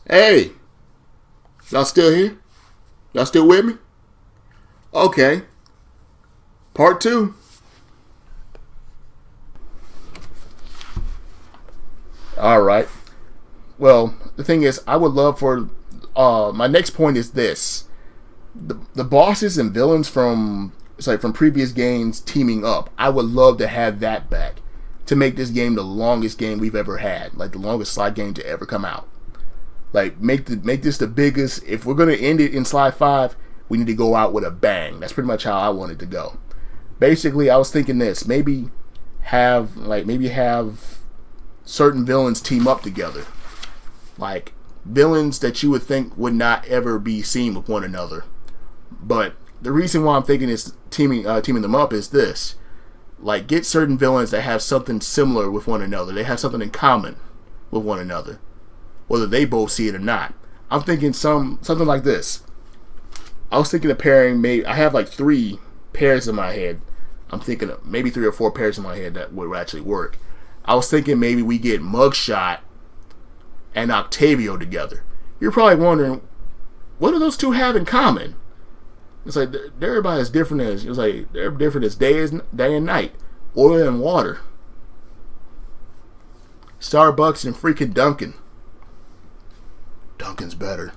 Hey, y'all still here? Y'all still with me? Okay. Part two. All right. Well, the thing is, I would love for my next point is this: the bosses and villains from from previous games teaming up. I would love to have that back to make this game the longest game we've ever had, like the longest slide game to ever come out. Like make this the biggest. If we're gonna end it in Slide 5, we need to go out with a bang. That's pretty much how I wanted to go. Basically, I was thinking this: maybe have certain villains team up together, like villains that you would think would not ever be seen with one another. But the reason why I'm thinking is teaming them up is this: like get certain villains that have something similar with one another. They have something in common with one another, whether they both see it or not. I'm thinking something like this. I was thinking of pairing. Maybe I have like 3 pairs in my head. I'm thinking of maybe 3 or 4 pairs in my head that would actually work. I was thinking maybe we get Mugshot and Octavio together. You're probably wondering, what do those two have in common? It's like they're about as different as they're different as day and night, oil and water, Starbucks and freaking Dunkin'. Dunkin's better.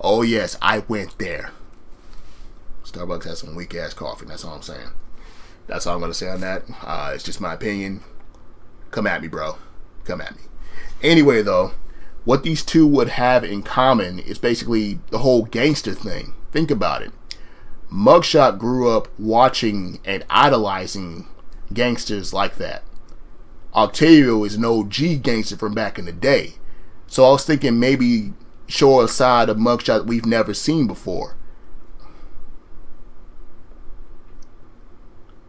Oh yes, I went there. Starbucks has some weak ass coffee. That's all I'm saying. That's all I'm gonna say on that. It's just my opinion. Come at me, bro. Come at me. Anyway, though, what these two would have in common is basically the whole gangster thing. Think about it. Mugshot grew up watching and idolizing gangsters like that. Octavio is an OG gangster from back in the day. So I was thinking maybe show a side of Mugshot we've never seen before.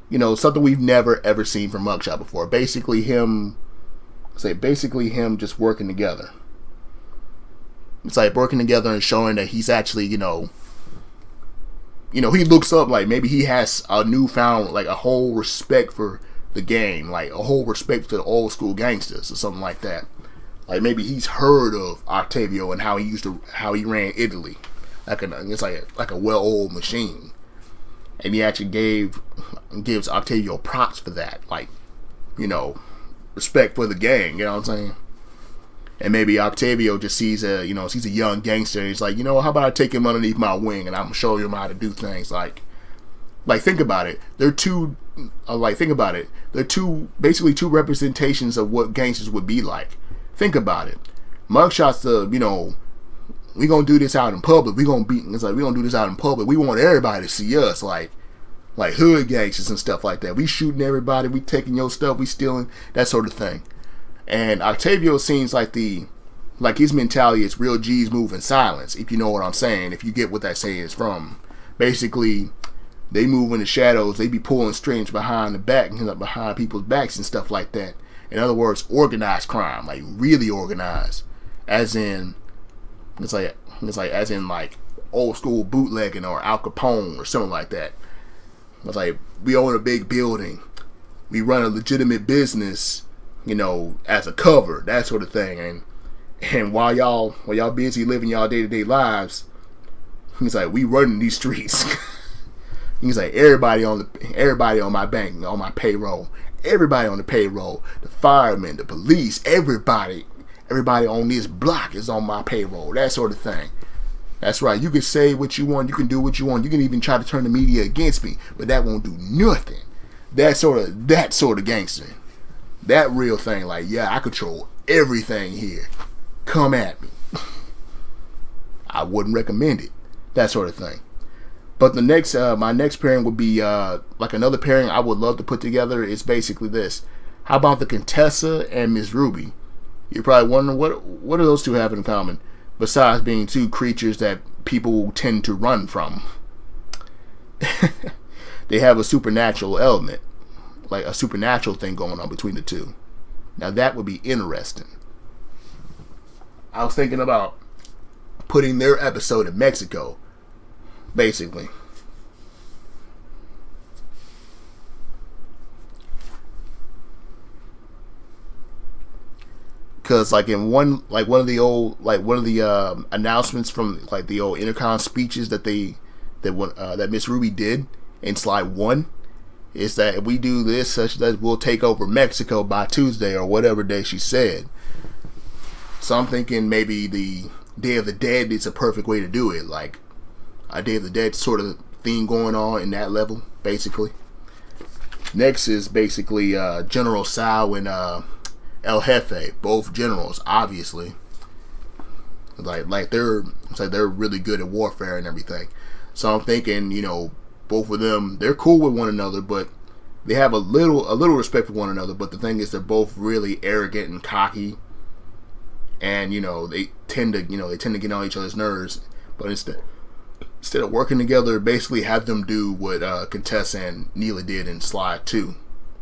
You know, something we've never ever seen from Mugshot before. Basically him just working together. It's like working together and showing that he's actually, he looks up, like maybe he has a newfound, like a whole respect for the game, like a whole respect to the old school gangsters or something like that. Like maybe he's heard of Octavio and how he ran Italy, it's like a well-oiled machine. And he actually gives Octavio props for that, like, respect for the gang. You know what I'm saying? And maybe Octavio just sees a young gangster, and he's like, how about I take him underneath my wing and I'm gonna show him how to do things. Like think about it. They're two. They're basically two representations of what gangsters would be like. Think about it. Mugshot's we gonna do this out in public. We gonna do this out in public. We want everybody to see us, like hood gangsters and stuff like that. We shooting everybody. We taking your stuff. We stealing, that sort of thing. And Octavio seems like his mentality is real G's move in silence. If you know what I'm saying, if you get what that saying is from. Basically, they move in the shadows. They be pulling strings behind the back, behind people's backs and stuff like that. In other words, organized crime, like really organized, as in. It's like old school bootlegging or Al Capone or something like that. It's like we own a big building, we run a legitimate business, as a cover, that sort of thing. And while y'all busy living y'all day-to-day lives, he's like, we running these streets. He's like, everybody on my bank, on my payroll, everybody on the payroll, the firemen, the police, everybody on this block is on my payroll, that sort of thing. That's right. You can say what you want. You can do what you want. You can even try to turn the media against me, but that won't do nothing. That sort of gangster. That real thing. Like, yeah, I control everything here. Come at me. I wouldn't recommend it. That sort of thing. But my next pairing would be like another pairing I would love to put together is basically this. How about the Contessa and Miss Ruby? You're probably wondering what do those two have in common, besides being two creatures that people tend to run from. They have a supernatural element, like a supernatural thing going on between the two. Now that would be interesting. I was thinking about putting their episode in Mexico, basically. because like in one of the old announcements from like the old Intercom speeches that that Miss Ruby did in slide 1 is that if we do this such that we'll take over Mexico by Tuesday or whatever day she said. So I'm thinking maybe the Day of the Dead is a perfect way to do it, like a Day of the Dead sort of thing going on in that level, basically. Next is basically General Sao and El Jefe, both generals, obviously. Like they're really good at warfare and everything. So I'm thinking, both of them, they're cool with one another, but they have a little respect for one another. But the thing is, they're both really arrogant and cocky, and they tend to get on each other's nerves. But instead of working together, basically have them do what Contessa and Neela did in slide 2,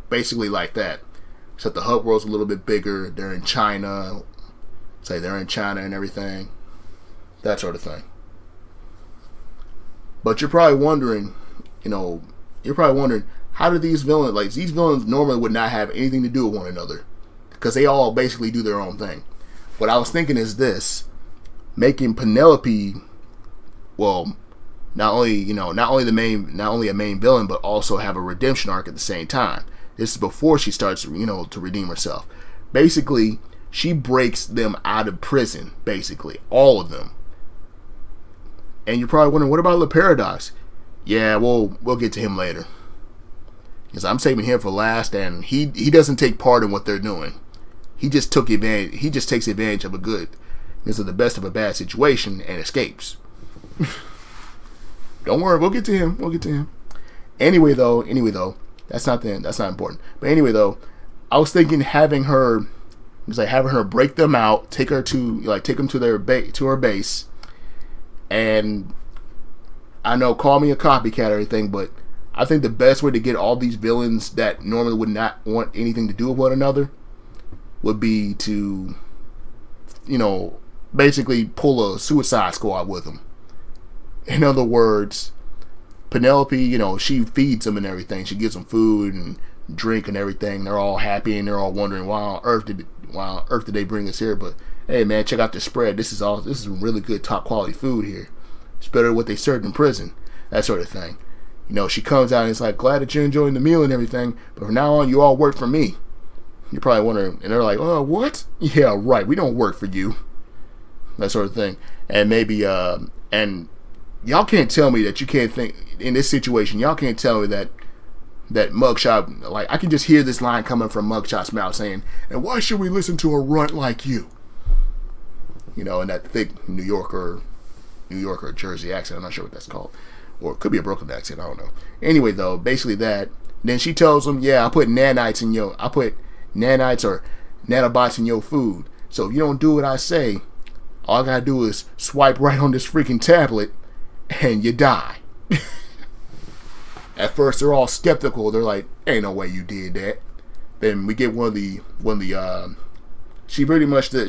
basically like that. Except the hub world's a little bit bigger. They're in China. Say they're in China and everything. That sort of thing. But you're probably wondering, how do these villains normally would not have anything to do with one another, because they all basically do their own thing. What I was thinking is this: making Penelope, well, not only a main villain, but also have a redemption arc at the same time. This is before she starts, to redeem herself. Basically, she breaks them out of prison, basically, all of them. And you're probably wondering, what about Le Paradox? Yeah, we'll get to him later, because I'm saving him for last, and he doesn't take part in what they're doing. He just takes advantage of the best of a bad situation and escapes. Don't worry, we'll get to him. Anyway though, that's not important. But anyway though, I was thinking having her break them out, take them to her base, and I know, call me a copycat or anything, but I think the best way to get all these villains that normally would not want anything to do with one another would be to, basically pull a Suicide Squad with them. In other words, Penelope, she feeds them and everything. She gives them food and drink and everything. They're all happy and they're all wondering why on earth did they bring us here? But hey, man, check out the spread. This is some really good top quality food here. It's better than what they served in prison. That sort of thing. She comes out and it's like, glad that you're enjoying the meal and everything, but from now on, you all work for me. You're probably wondering, and they're like, oh, what? Yeah, right. We don't work for you. That sort of thing. And maybe, and y'all can't tell me that you can't think, in this situation, y'all can't tell me that Mugshot, like, I can just hear this line coming from Mugshot's mouth saying, and why should we listen to a runt like you? In that thick New Yorker Jersey accent. I'm not sure what that's called. Or it could be a Brooklyn accent. I don't know. Anyway, though, basically that. Then she tells him, yeah, I put nanites or nanobots in your food. So if you don't do what I say, all I gotta do is swipe right on this freaking tablet and you die. At first, they're all skeptical. They're like, ain't no way you did that. Then we get she pretty much does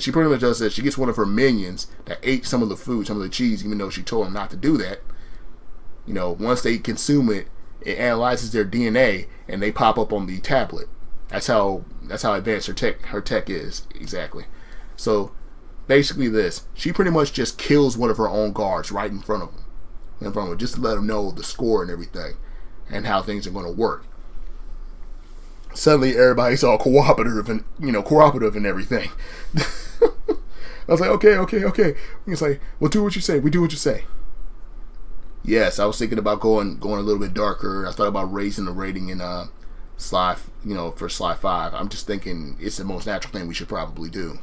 that. She gets one of her minions that ate some of the food, some of the cheese, even though she told them not to do that. Once they consume it, it analyzes their DNA and they pop up on the tablet. That's how advanced her tech is, exactly. So basically she pretty much just kills one of her own guards right in front of them, just to let them know the score and everything and how things are going to work. Suddenly everybody's all cooperative and everything. I was like, okay. It's like, well, do what you say. We do what you say. Yes, I was thinking about going a little bit darker. I thought about raising the rating in slide, for slide 5. I'm just thinking it's the most natural thing we should probably do.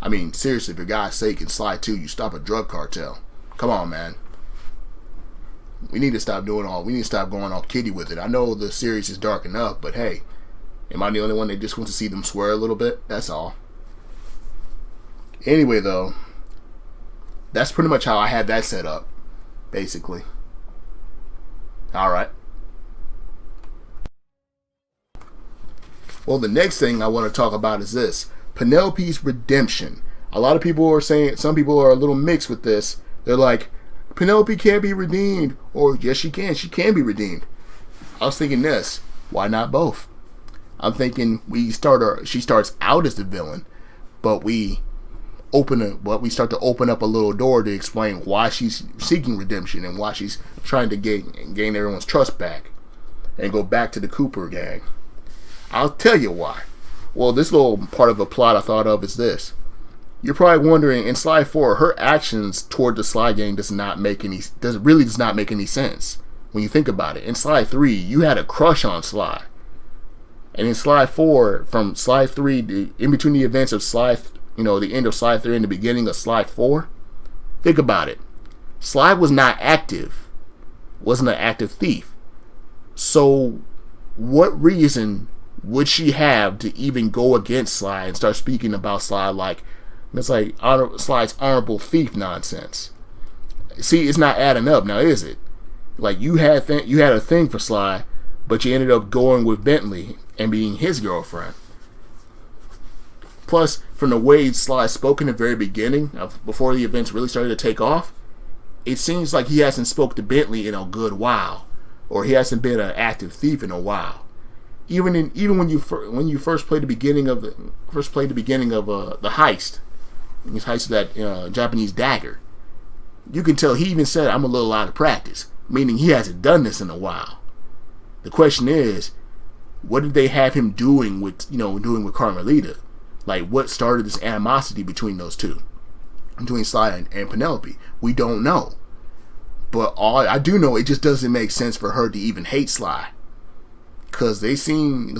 I mean, seriously, for God's sake, in slide 2, you stop a drug cartel. Come on, man. We need to stop going all kiddie with it. I know the series is dark enough, but hey, am I the only one that just wants to see them swear a little bit? That's all. Anyway, though, that's pretty much how I had that set up, basically. Alright. Well, the next thing I want to talk about is this: Penelope's redemption. A lot of people are saying, some people are a little mixed with this. They're like, Penelope can't be redeemed, or yes, she can be redeemed. I was thinking this: why not both? I'm thinking she starts out as the villain, but we start to open up a little door to explain why she's seeking redemption and why she's trying to gain everyone's trust back and go back to the Cooper gang. I'll tell you why. Well, this little part of a plot I thought of is this. You're probably wondering, in Sly 4, her actions toward the Sly gang does not make any sense when you think about it. In Sly 3, you had a crush on Sly. And in Sly 4, from Sly 3, in between the events of Sly, the end of Sly 3 and the beginning of Sly 4, think about it. Sly was not active, wasn't an active thief. So, what reason would she have to even go against Sly and start speaking about Sly like Sly's honorable thief nonsense? See, it's not adding up now, is it? Like, you had a thing for Sly, but you ended up going with Bentley and being his girlfriend. Plus, from the way Sly spoke in the very beginning, before the events really started to take off, it seems like he hasn't spoke to Bentley in a good while, or he hasn't been an active thief in a while. Even when you first played the beginning of the heist, this heist of that Japanese dagger, you can tell he even said, "I'm a little out of practice," meaning he hasn't done this in a while. The question is, what did they have him doing with Carmelita? Like, what started this animosity between those two, between Sly and Penelope? We don't know. But all I do know, it just doesn't make sense for her to even hate Sly. Because they seem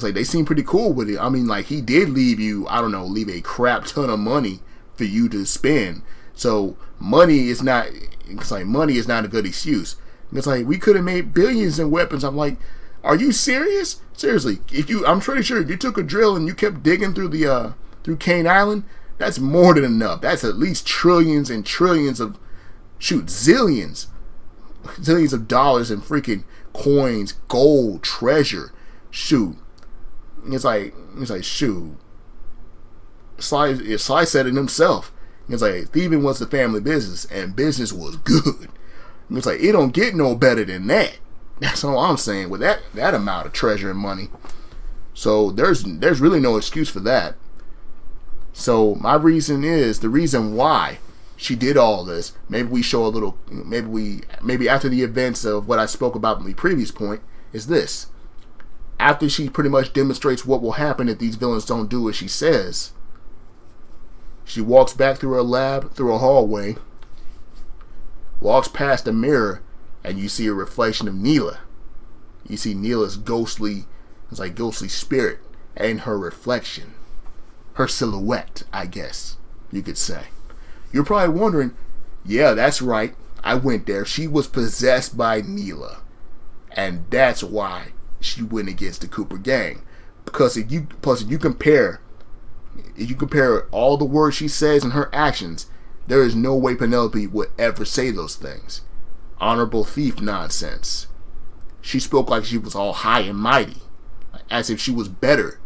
pretty cool with it. I mean, like, he did leave a crap ton of money for you to spend. So money is not a good excuse. It's like, we could have made billions in weapons. I'm like, are you serious? Seriously, I'm pretty sure if you took a drill and you kept digging through Kane Island, that's more than enough. That's at least trillions and trillions of, zillions of dollars in freaking coins, gold, treasure. It's like shoot. Sly said it himself. It's like, thieving was the family business, and business was good. It's like, it don't get no better than that. That's all I'm saying with that amount of treasure and money. So there's really no excuse for that. So my reason is, the reason why she did all this, maybe after the events of what I spoke about in the previous point, is this. After she pretty much demonstrates what will happen if these villains don't do as she says, she walks back through her lab, through a hallway, walks past a mirror, and you see a reflection of Neela. You see Neela's ghostly spirit and her reflection. Her silhouette, I guess you could say. You're probably wondering, yeah, that's right. I went there. She was possessed by Neela. And that's why she went against the Cooper gang. Because if you compare all the words she says and her actions, there is no way Penelope would ever say those things. Honorable thief nonsense. She spoke like she was all high and mighty, as if she was better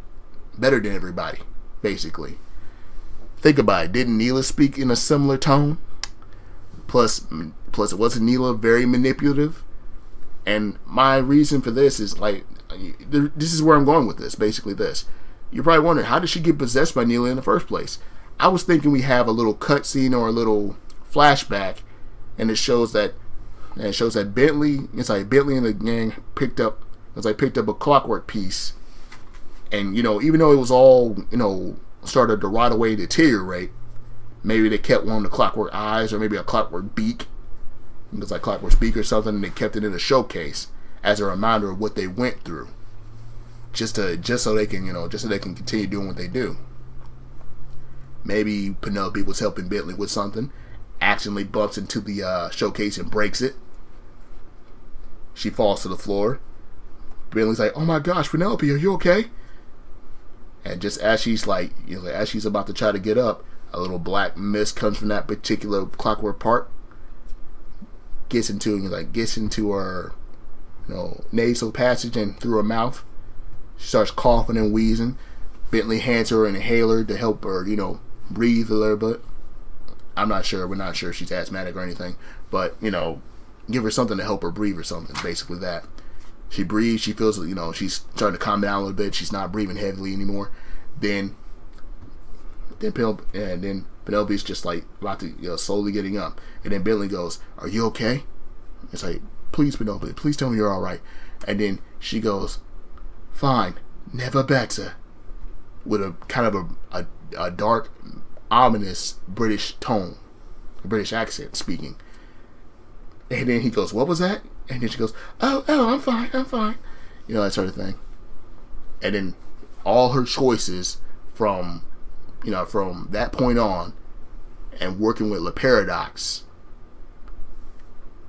than everybody, basically. Think about it. Didn't Neela speak in a similar tone? Plus, wasn't Neela very manipulative? And my reason for this is, this is where I'm going with this. Basically, this. You're probably wondering, how did she get possessed by Neela in the first place? I was thinking we have a little cutscene or a little flashback, and it shows that Bentley and the gang picked up a clockwork piece, and even though it was all started to rot away, deteriorate, maybe they kept one of the clockwork eyes or maybe a clockwork beak. It was like clockwork beak or something, and they kept it in a showcase as a reminder of what they went through, just so they can continue doing what they do. Maybe Penelope was helping Bentley with something, accidentally bumps into the showcase and breaks it. She falls to the floor. Bentley's like, "Oh my gosh, Penelope, are you okay?" And just as she's as she's about to try to get up, a little black mist comes from that particular clockwork part, gets into her nasal passage and through her mouth. She starts coughing and wheezing. Bentley hands her an inhaler to help her, breathe a little bit. I'm not sure. We're not sure if she's asthmatic or anything, but give her something to help her breathe or something. Basically that. She breathes. She feels, she's starting to calm down a little bit. She's not breathing heavily anymore. Then then Penelope's just like about to, slowly getting up, and then Bentley goes, "Are you okay?" It's like, "Please, Penelope, please tell me you're all right." And then she goes, "Fine, never better," with a kind of a dark, ominous British tone, a British accent speaking. And then he goes, "What was that?" And then she goes, "Oh, I'm fine, I'm fine," that sort of thing. And then all her choices from from that point on, and working with Le Paradox,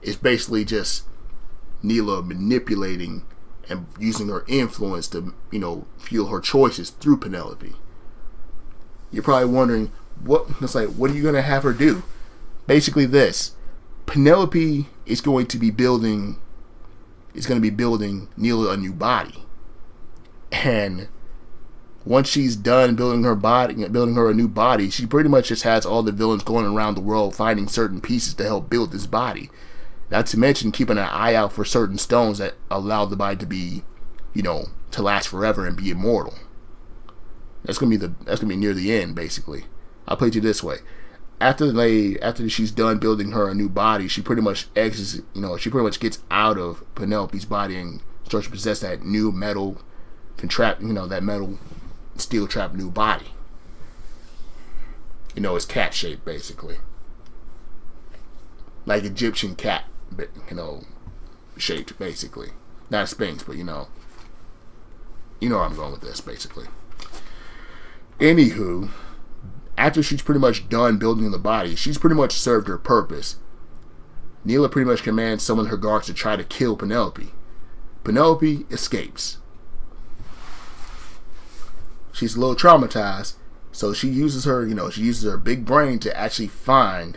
is basically just Neela manipulating and using her influence to, fuel her choices through Penelope. You're probably wondering, what are you gonna have her do? Basically this. Penelope is going to be building Neela a new body. And once she's done building her a new body, she pretty much just has all the villains going around the world finding certain pieces to help build this body. Not to mention keeping an eye out for certain stones that allow the body to be, to last forever and be immortal. That's gonna be near the end, basically. I'll put it this way: after she's done building her a new body, she pretty much exits. She pretty much gets out of Penelope's body and starts to possess that new metal that metal steel trap new body. It's cat shaped, basically, like Egyptian cat, shaped, basically. Not a sphinx, but where I'm going with this, basically. Anywho, after she's pretty much done building the body, she's pretty much served her purpose. Neela pretty much commands some of her guards to try to kill Penelope. Penelope escapes. She's a little traumatized, so she uses her big brain to actually find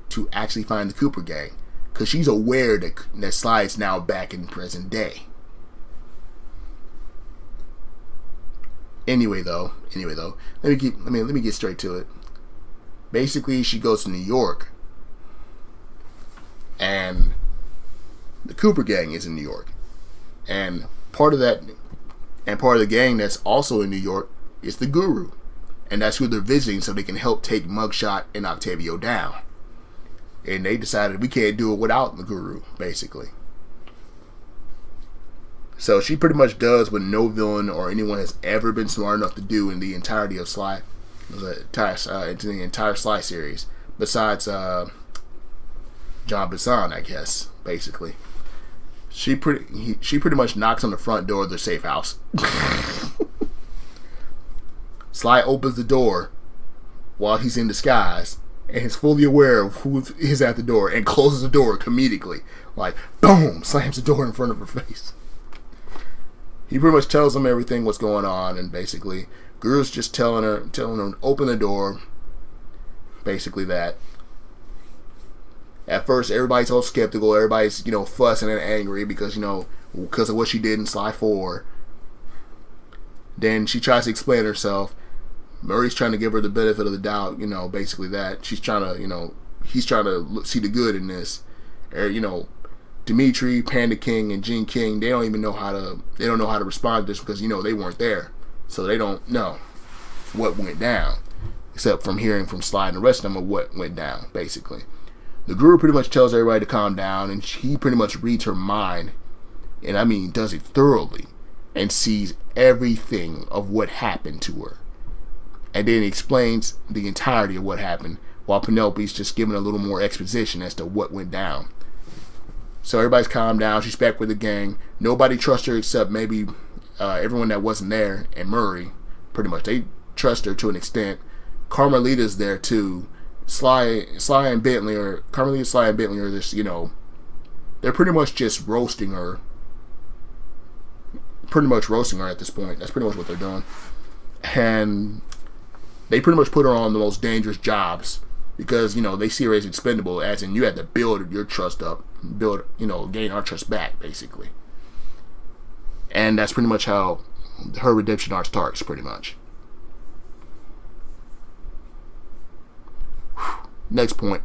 the Cooper gang, because she's aware that Sly is now back in present day. Anyway though, let me get straight to it. Basically, she goes to New York, and the Cooper gang is in New York, and part of the gang that's also in New York is the Guru, and that's who they're visiting so they can help take Mugshot and Octavio down. And they decided we can't do it without the Guru, basically. So she pretty much does what no villain or anyone has ever been smart enough to do in the entirety of Sly, into the entire Sly series, besides John Bisson, I guess. Basically, she pretty much knocks on the front door of their safe house. Sly opens the door while he's in disguise and is fully aware of who is at the door, and closes the door comedically, like boom, slams the door in front of her face. He pretty much tells them everything what's going on, and basically Guru's just telling her to open the door. Basically that. At first, everybody's all skeptical. Everybody's fussing and angry because of what she did in Sly 4. Then she tries to explain herself. Murray's trying to give her the benefit of the doubt. Basically that he's trying to see the good in this. Dimitri, Panda King, and Gene King, they don't know how to respond to this because they weren't there, so they don't know what went down, except from hearing from Sly and the rest of them of what went down. Basically, the Guru pretty much tells everybody to calm down, and he pretty much reads her mind, and I mean does it thoroughly, and sees everything of what happened to her, and then explains the entirety of what happened, while Penelope's just giving a little more exposition as to what went down. So everybody's calmed down. She's back with the gang. Nobody trusts her except maybe everyone that wasn't there, and Murray. Pretty much, they trust her to an extent. Carmelita's there too. Sly and Bentley are this. They're pretty much just roasting her. Pretty much roasting her at this point. That's pretty much what they're doing, and they pretty much put her on the most dangerous jobs. Because, they see her as expendable, as in you had to build your trust up, gain our trust back, basically. And that's pretty much how her redemption arc starts, pretty much. Next point.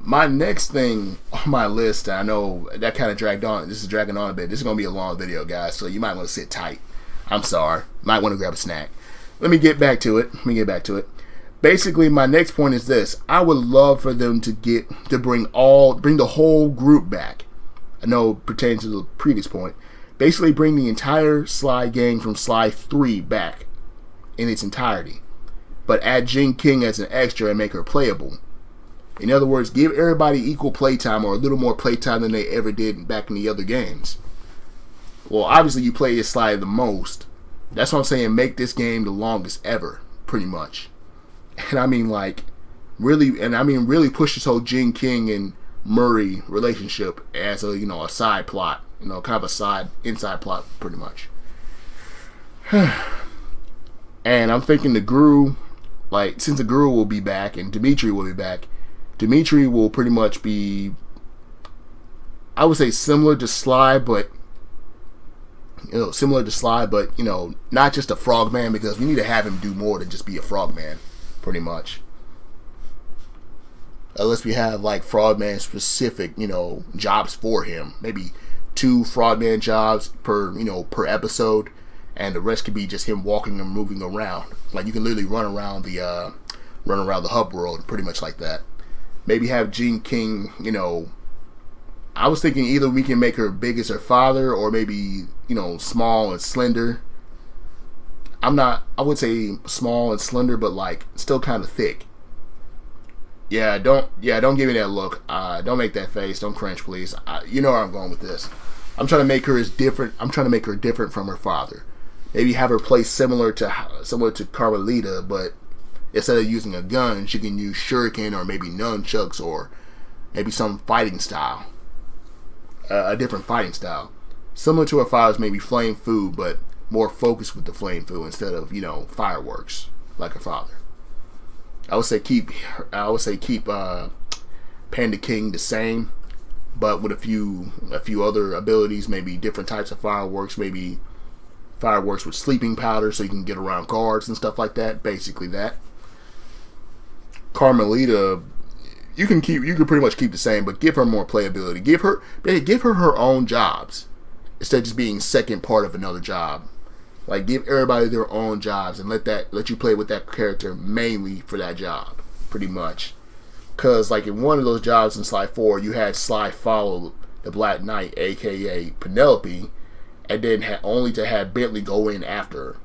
My next thing on my list, I know that kind of dragged on. This is dragging on a bit. This is going to be a long video, guys, so you might want to sit tight. I'm sorry. Might want to grab a snack. Let me get back to it. Basically, my next point is this. I would love for them to bring the whole group back. I know it pertains to the previous point. Basically, bring the entire Sly gang from Sly 3 back in its entirety. But add Jing King as an extra and make her playable. In other words, give everybody equal playtime or a little more playtime than they ever did back in the other games. Well, obviously you play as Sly the most. That's what I'm saying. Make this game the longest ever, pretty much. And I mean, really push this whole Jing King and Murray relationship as a side plot, kind of a inside plot, pretty much. And I'm thinking the Gru, since the Gru will be back and Dimitri will be back, Dimitri will pretty much be, I would say, similar to Sly, but not just a frogman, because we need to have him do more than just be a frogman, pretty much. Unless we have frogman specific, jobs for him. Maybe 2 frogman jobs per episode, and the rest could be just him walking and moving around. You can literally run around the hub world, pretty much like that. Maybe have Jing King, I was thinking either we can make her big as her father, or maybe, small and slender. I would say small and slender, but still kind of thick. Yeah, don't give me that look. Don't make that face. Don't cringe, please. You know where I'm going with this. I'm trying to make her different from her father. Maybe have her play similar to Carmelita, but instead of using a gun, she can use shuriken or maybe nunchucks or maybe some fighting style. A different fighting style. Similar to her father's, maybe flame fu, but more focused with the flame fu instead of, fireworks like her father. I would say keep Panda King the same, but with a few other abilities, maybe different types of fireworks, maybe fireworks with sleeping powder so you can get around guards and stuff like that. Basically that. Carmelita, you can pretty much keep the same, but give her more playability. Give her her own jobs instead of just being second part of another job. Give everybody their own jobs and let you play with that character mainly for that job, pretty much. Cause in one of those jobs in Sly 4, you had Sly follow the Black Knight, aka Penelope, and then only to have Bentley go in after her.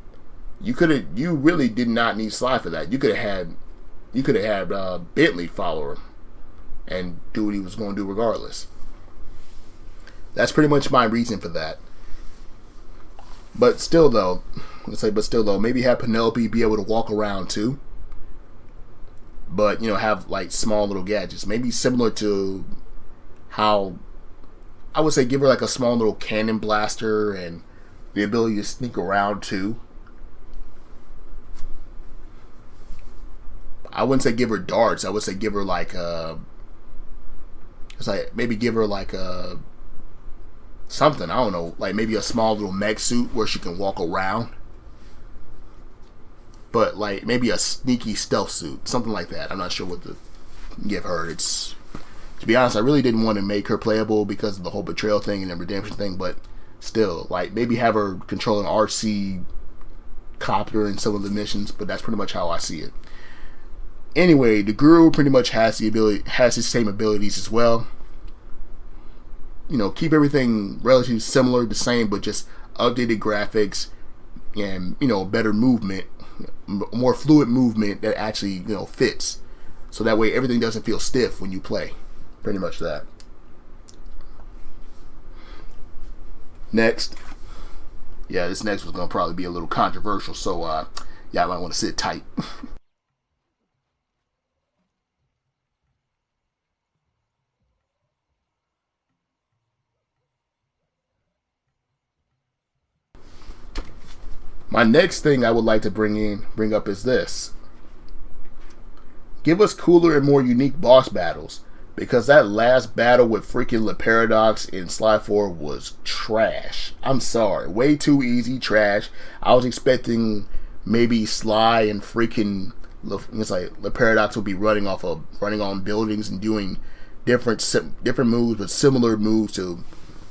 You really did not need Sly for that. You could have had Bentley follow her and do what he was going to do regardless. That's pretty much my reason for that. But still though, maybe have Penelope be able to walk around too. But, have small little gadgets. Maybe similar to how, I would say, give her a small little cannon blaster and the ability to sneak around too. I wouldn't say give her darts. I would say give her maybe give her something, I don't know, maybe a small little mech suit where she can walk around, but maybe a sneaky stealth suit, something like that. I'm not sure what to give her. It's, to be honest, I really didn't want to make her playable because of the whole betrayal thing and the redemption thing, but still, maybe have her control an RC copter in some of the missions, but that's pretty much how I see it. Anyway, the Guru pretty much has his same abilities as well. Keep everything relatively similar, the same, but just updated graphics and, better movement, more fluid movement that actually, fits. So that way everything doesn't feel stiff when you play. Pretty much that. Next. Yeah, this next was going to probably be a little controversial, so y'all might want to sit tight. My next thing I would like to bring up is this. Give us cooler and more unique boss battles, because that last battle with freaking Le Paradox in Sly 4 was trash. I'm sorry. Way too easy, trash. I was expecting maybe Sly and freaking Le Paradox would be running on buildings and doing different moves, but similar moves to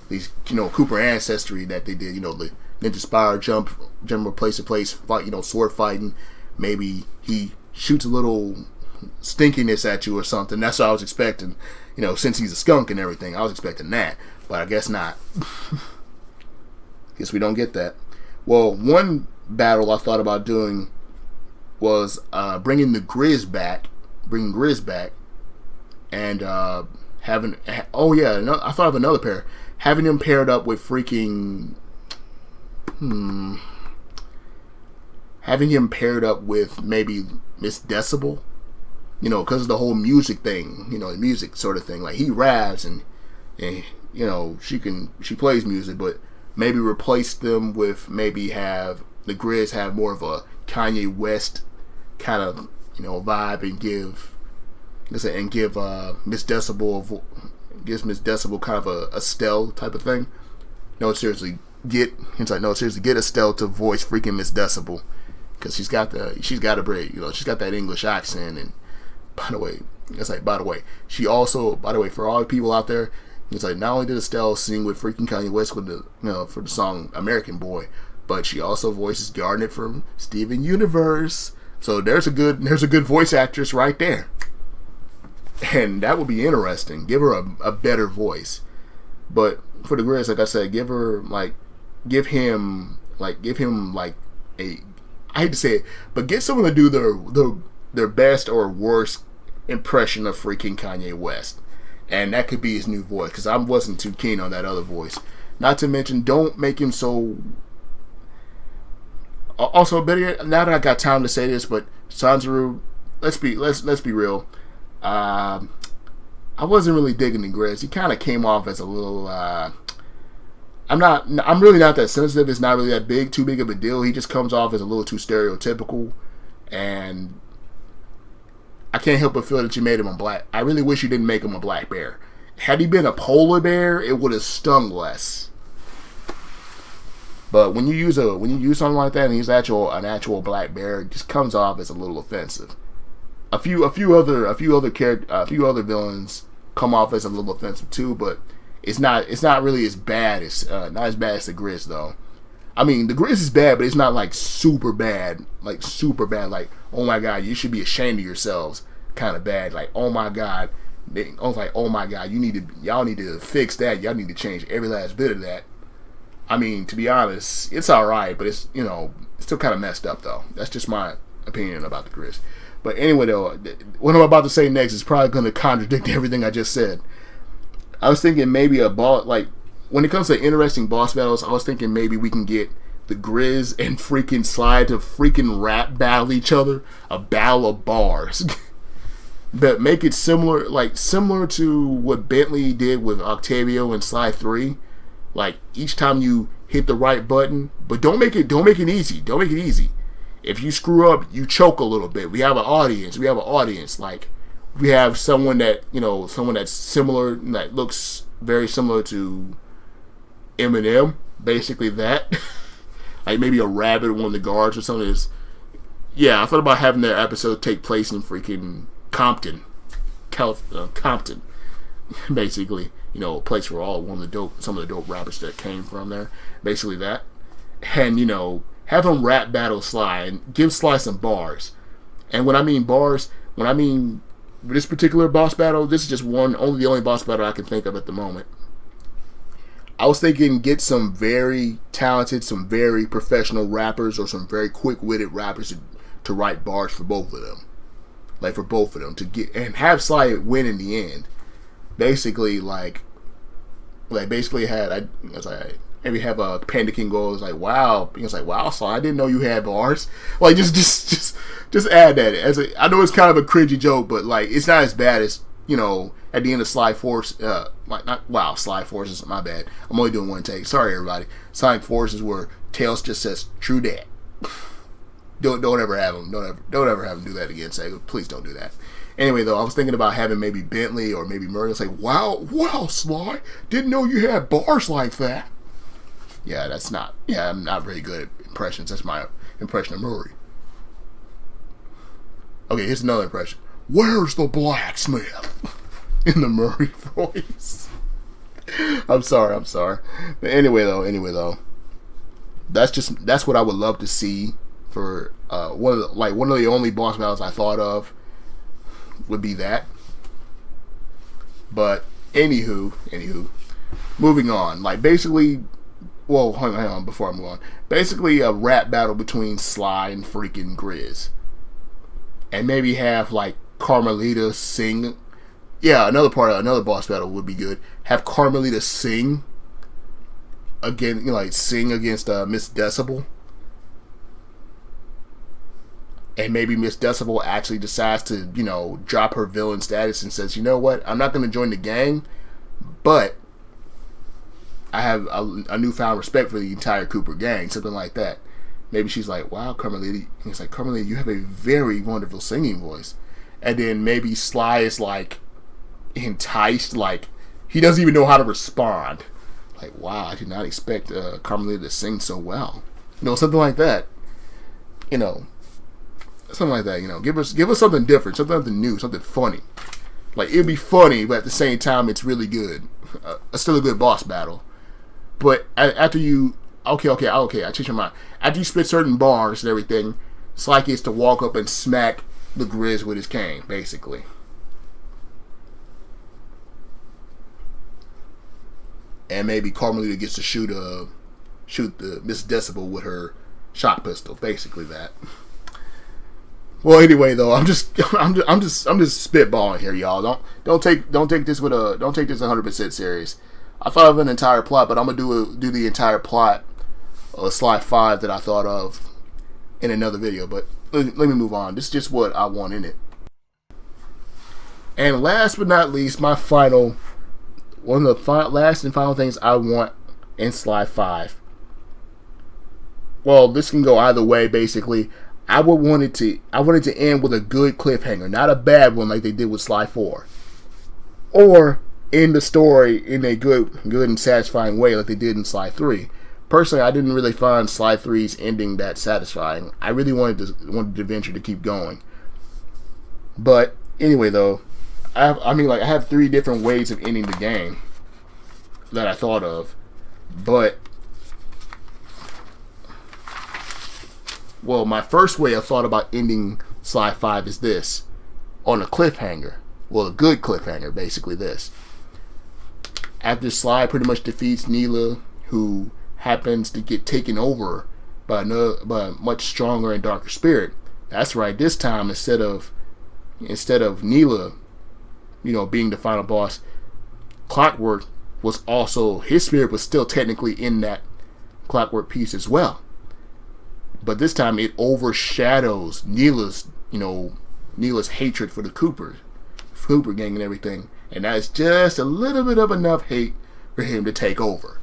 these, Cooper ancestry that they did. The ninja spiral jump from place to place, fight, sword fighting. Maybe he shoots a little stinkiness at you or something. That's what I was expecting. Since he's a skunk and everything, I was expecting that, but I guess not. Guess we don't get that. Well, one battle I thought about doing was bringing Grizz back, and having. Oh yeah, no, I thought of another pair. Having him paired up with freaking. Having him paired up with maybe Miss Decibel, because of the whole music thing, the music sort of thing. Like he raps and she plays music, but maybe replace them with maybe have the Grizz have more of a Kanye West kind of vibe and give Miss Decibel gives Miss Decibel kind of a Estelle type of thing. Seriously, get Estelle to voice freaking Miss Decibel, because she's got a break, she's got that English accent. And by the way, she also, for all the people out there, it's like not only did Estelle sing with freaking Kanye West with for the song American Boy, but she also voices Garnet from Steven Universe. So there's a good voice actress right there, and that would be interesting. Give her a better voice. But for the Grizz, like I said, give him a, I hate to say it, but get someone to do their best or worst impression of freaking Kanye West, and that could be his new voice, because I wasn't too keen on that other voice. Not to mention, don't make him so. Also, better now that I got time to say this, but Sanzaru, let's be real. I wasn't really digging the Grizz. He kind of came off as a little. I'm really not that sensitive. It's not really that too big of a deal. He just comes off as a little too stereotypical, and I can't help but feel that you made him a black. I really wish you didn't make him a black bear. Had he been a polar bear, it would have stung less. But when you use something like that and he's an actual black bear, it just comes off as a little offensive. A few other villains come off as a little offensive too, but it's not really as bad as not as bad as the Grizz though. I mean, the Grizz is bad, but it's not like super bad, like oh my god, you should be ashamed of yourselves kind of bad. Like oh my god, I was like oh my god, y'all need to fix that. Y'all need to change every last bit of that. I mean, to be honest, it's alright, but it's it's still kind of messed up though. That's just my opinion about the Grizz. But anyway though, what I'm about to say next is probably going to contradict everything I just said. I was thinking maybe a boss, like when it comes to interesting boss battles, I was thinking maybe we can get the Grizz and freaking Sly to freaking rap battle each other, a battle of bars. But make it similar to what Bentley did with Octavio and Sly 3. Like each time you hit the right button, but don't make it easy. Don't make it easy. If you screw up, you choke a little bit. We have an audience. Like we have someone that's similar, that looks very similar to Eminem. Basically that. Like maybe a rabbit or one of the guards or something. I thought about having that episode take place in freaking Compton. Compton. Basically. A place for some of the dope rappers that came from there. Basically that. And, have them rap battle Sly and give Sly some bars. And when I mean bars, this particular boss battle, this is just the only boss battle I can think of at the moment. I was thinking get some very talented, some very professional rappers or some very quick-witted rappers to write bars for both of them. Like for both of them to get, and have Sly win in the end. Basically, maybe have a Panda King go. It's like wow. It's like wow, Sly, I didn't know you had bars. Like just add that. I know it's kind of a cringy joke, but like it's not as bad as at the end of Sly Force. Sly Forces. My bad. I'm only doing one take. Sorry everybody. Sonic Forces where Tails just says true dat. Don't ever have him. Don't ever have him do that again. Say please don't do that. Anyway, though, I was thinking about having maybe Bentley or maybe Murray. It's like, wow, Sly, didn't know you had bars like that. Yeah, I'm not very good at impressions. That's my impression of Murray. Okay, here's another impression. Where's the blacksmith? in the Murray voice. I'm sorry. But anyway though, that's what I would love to see for one of the only boss battles I thought of would be that. But anywho, moving on. Like basically, well, hang on before I move on. Basically, a rap battle between Sly and freaking Grizz, and maybe have like Carmelita sing. Yeah, another boss battle would be good. Have Carmelita sing again, sing against Miss Decibel. And maybe Miss Decibel actually decides to, drop her villain status and says, you know what, I'm not going to join the gang, but I have a newfound respect for the entire Cooper gang, something like that. Maybe she's like, wow, Carmelita. And he's like, Carmelita, you have a very wonderful singing voice. And then maybe Sly is like enticed, like he doesn't even know how to respond. Like, wow, I did not expect Carmelita to sing so well. Something like that. Something like that. Give us something different, something new, something funny. Like, it'd be funny, but at the same time, it's really good. It's still a good boss battle. But after you, I changed my mind. After you spit certain bars and everything, Sly gets to walk up and smack the Grizz with his cane, basically. And maybe Carmelita gets to shoot the Miss Decibel with her shot pistol, basically that. Well, anyway, though, I'm just spitballing here, y'all. Don't take this 100% serious. I thought of an entire plot, but I'm gonna do the entire plot of Sly 5 that I thought of in another video. But let me move on. This is just what I want in it. And last but not least, one of the last and final things I want in Sly 5. Well, this can go either way, basically. I wanted to end with a good cliffhanger, not a bad one like they did with Sly 4. Or end the story in a good and satisfying way like they did in Sly 3. Personally, I didn't really find Sly 3's ending that satisfying. I really wanted the adventure to keep going. But anyway, though, I have 3 different ways of ending the game that I thought of. But well, my first way I thought about ending Sly 5 is this. On a cliffhanger. Well, a good cliffhanger, basically this. After Sly pretty much defeats Neela, who happens to get taken over by a much stronger and darker spirit. That's right, this time instead of Neela, being the final boss, Clockwork was also, his spirit was still technically in that Clockwork piece as well. But this time it overshadows Neela's hatred for the Cooper gang and everything. And that's just a little bit of enough hate for him to take over.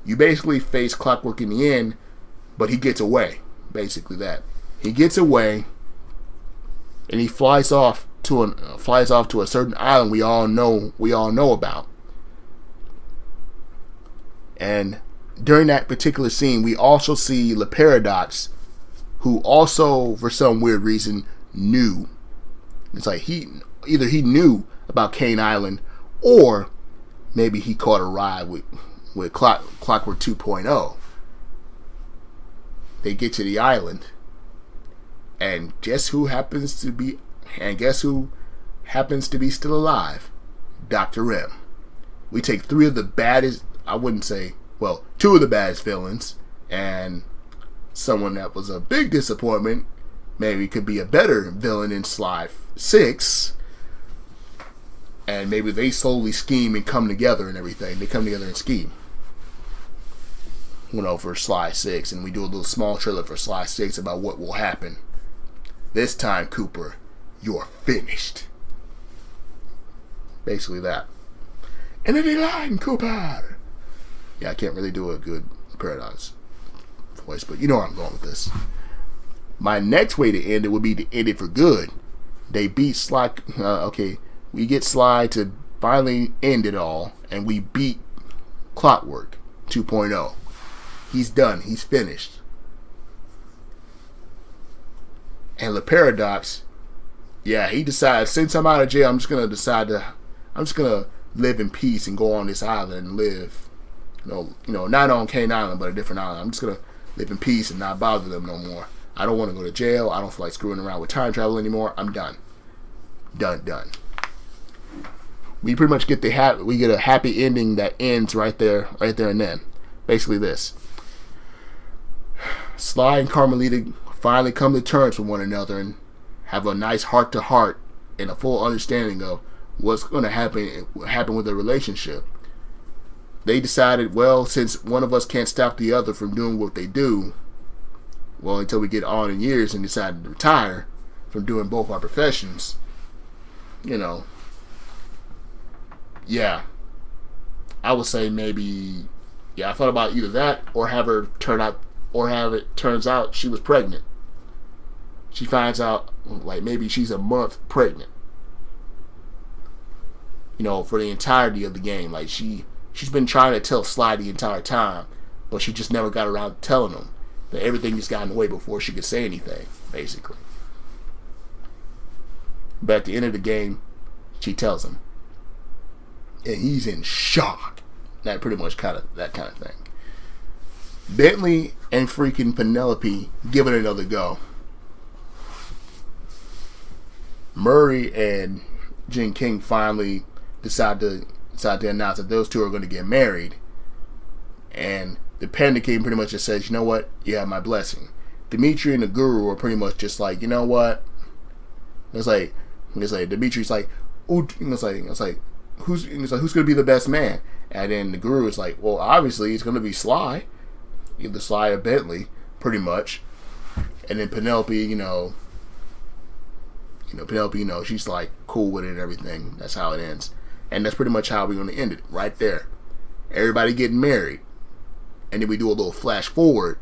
You basically face Clockwork in the end, but he gets away. Basically that. He gets away and he flies off to a certain island we all know about. And during that particular scene, we also see Le Paradox, who also, for some weird reason, knew. It's like either he knew about Kane Island, or maybe he caught a ride with Clockwork 2.0. They get to the island, and guess who happens to be still alive? Dr. M. We take 3 of the baddest, two of the baddest villains, and someone that was a big disappointment, maybe could be a better villain in Sly 6, and maybe they slowly scheme and come together and everything. They come together and scheme. For Sly 6, and we do a little small trailer for Sly 6 about what will happen. This time, Cooper, you're finished. Basically that. And then he lied, Cooper. Yeah, I can't really do a good Paradox voice, but you know where I'm going with this. My next way to end it would be to end it for good. They beat Sly. We get Sly to finally end it all, and we beat Clockwork 2.0. He's done. He's finished. And Le Paradox, yeah, he decides, since I'm out of jail, I'm I'm just gonna live in peace and go on this island and live, not on Cane Island, but a different island. I'm just gonna live in peace and not bother them no more. I don't want to go to jail. I don't feel like screwing around with time travel anymore. I'm done. Done. We pretty much get we get a happy ending that ends right there and then. Basically this. Sly and Carmelita finally come to terms with one another and have a nice heart-to-heart and a full understanding of what's going to happen with their relationship. They decided, well, since one of us can't stop the other from doing what they do, well, until we get on in years and decide to retire from doing both our professions, yeah, I would say maybe, I thought about either that or have it turns out she was pregnant. She finds out, like, maybe she's a month pregnant. For the entirety of the game. Like, she's been trying to tell Sly the entire time, but she just never got around to telling him. That everything just got in the way before she could say anything, basically. But at the end of the game, she tells him. And he's in shock. That pretty much that kind of thing. Bentley and freaking Penelope give it another go. Murray and Jing King finally decide to announce that those two are going to get married. And the Panda King pretty much just says, you know what? You have my blessing. Dimitri and the Guru are pretty much just like, you know what? It's like Dimitri's like, ooh, it's like who's gonna be the best man? And then the Guru is like, well, obviously it's gonna be Sly, either Sly or Bentley, pretty much. And then Penelope, Penelope, she's like cool with it and everything. That's how it ends, and that's pretty much how we're gonna end it right there. Everybody getting married, and then we do a little flash forward,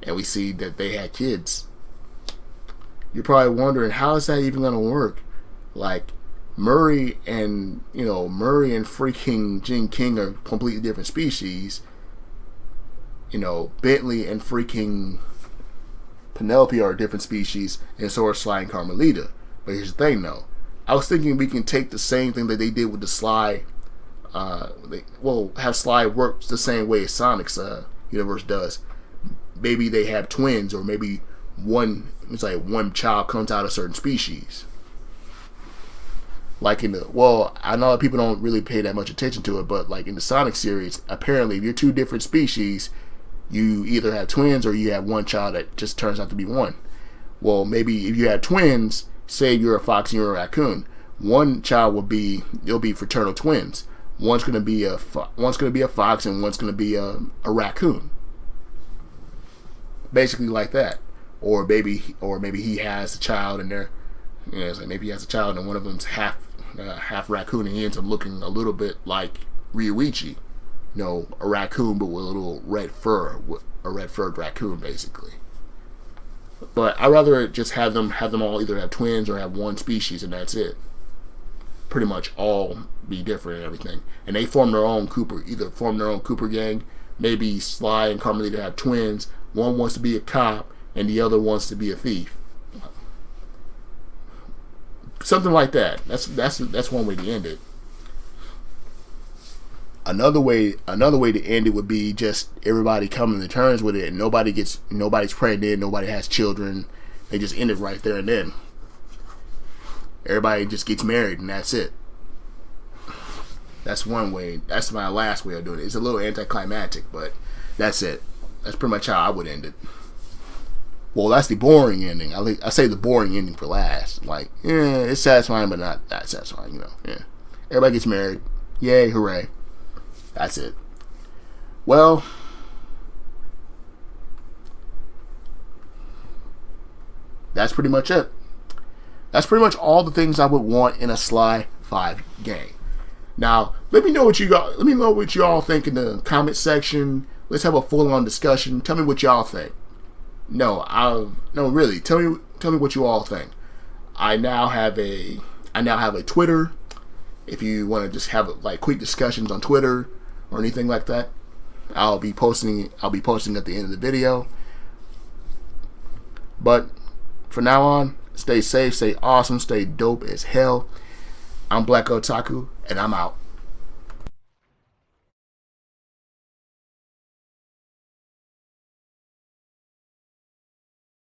and we see that they had kids. You're probably wondering, how is that even gonna work? Like, Murray and freaking Jing King are completely different species. Bentley and freaking Penelope are a different species, and so are Sly and Carmelita. But here's the thing, though. I was thinking we can take the same thing that they did with the Sly, have Sly work the same way as Sonic's universe does. Maybe they have twins, or maybe one child comes out of a certain species. Like I know that people don't really pay that much attention to it, but like in the Sonic series, apparently if you're two different species, you either have twins or you have one child that just turns out to be one. Well, maybe if you had twins, say you're a fox and you're a raccoon, one child you'll be fraternal twins. One's gonna be a fox and one's gonna be a raccoon. Basically like that. Or maybe he has a child and they're, maybe he has a child and one of them's half raccoon and he ends up looking a little bit like Ryuichi. A raccoon but with a little red fur, a red-furred raccoon basically. But I'd rather just have them all either have twins or have one species and that's it. Pretty much all be different and everything. And they form their own Cooper gang. Maybe Sly and Carmelita have twins. One wants to be a cop and the other wants to be a thief. Something like that. That's one way to end it. Another way to end it would be just everybody coming to terms with it and nobody's pregnant, nobody has children. They just end it right there and then. Everybody just gets married and that's it. That's one way. That's my last way of doing it. It's a little anticlimactic, but that's it. That's pretty much how I would end it. Well, that's the boring ending. I say the boring ending for last. Like, it's satisfying, but not that satisfying, Yeah. Everybody gets married. Yay, hooray. That's it. Well, that's pretty much it. That's pretty much all the things I would want in a Sly 5 game. Now, let me know what you all think in the comment section. Let's have a full-on discussion. Tell me what y'all think. No, really. Tell me what you all think. I now have a Twitter. If you want to just have like quick discussions on Twitter or anything like that, I'll be posting at the end of the video. But for now on, stay safe, stay awesome, stay dope as hell. I'm Black Otaku, and I'm out.